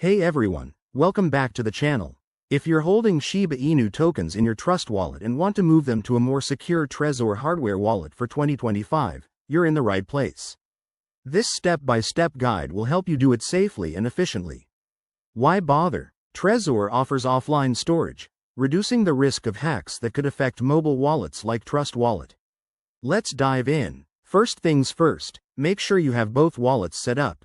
Hey everyone, welcome back to the channel. If you're holding Shiba Inu tokens in your Trust Wallet and want to move them to a more secure Trezor hardware wallet for 2025, you're in the right place. This step-by-step guide will help you do it safely and efficiently. Why bother? Trezor offers offline storage, reducing the risk of hacks that could affect mobile wallets like Trust Wallet. Let's dive in. First things first, make sure you have both wallets set up.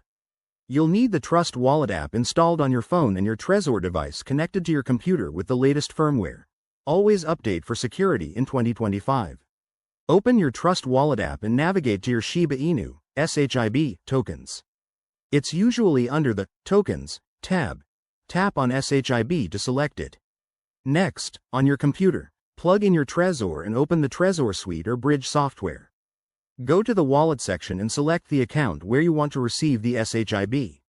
You'll need the Trust Wallet app installed on your phone and your Trezor device connected to your computer with the latest firmware. Always update for security in 2025. Open your Trust Wallet app and navigate to your Shiba Inu (SHIB) tokens. It's usually under the Tokens tab. Tap on SHIB to select it. Next, on your computer, plug in your Trezor and open the Trezor Suite or Bridge software. Go to the Wallet section and select the account where you want to receive the SHIB.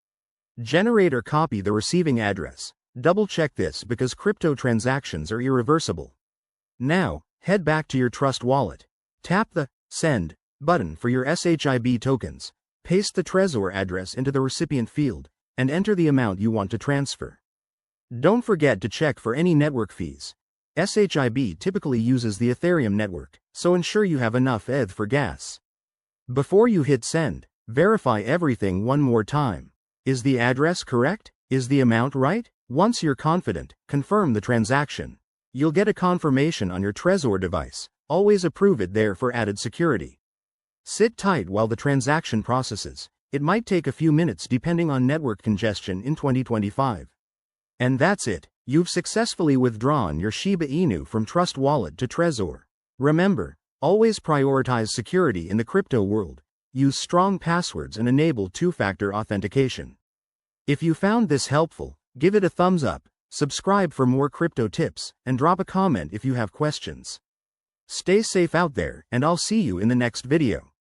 Generate or copy the receiving address. Double-check this because crypto transactions are irreversible. Now, head back to your Trust Wallet. Tap the Send button for your SHIB tokens. Paste the Trezor address into the recipient field, and enter the amount you want to transfer. Don't forget to check for any network fees. SHIB typically uses the Ethereum network, so ensure you have enough ETH for gas. Before you hit send, verify everything one more time. Is the address correct? Is the amount right? Once you're confident, confirm the transaction. You'll get a confirmation on your Trezor device. Always approve it there for added security. Sit tight while the transaction processes. It might take a few minutes depending on network congestion in 2025. And that's it. You've successfully withdrawn your Shiba Inu from Trust Wallet to Trezor. Remember, always prioritize security in the crypto world. Use strong passwords and enable two-factor authentication. If you found this helpful, give it a thumbs up, subscribe for more crypto tips, and drop a comment if you have questions. Stay safe out there, and I'll see you in the next video.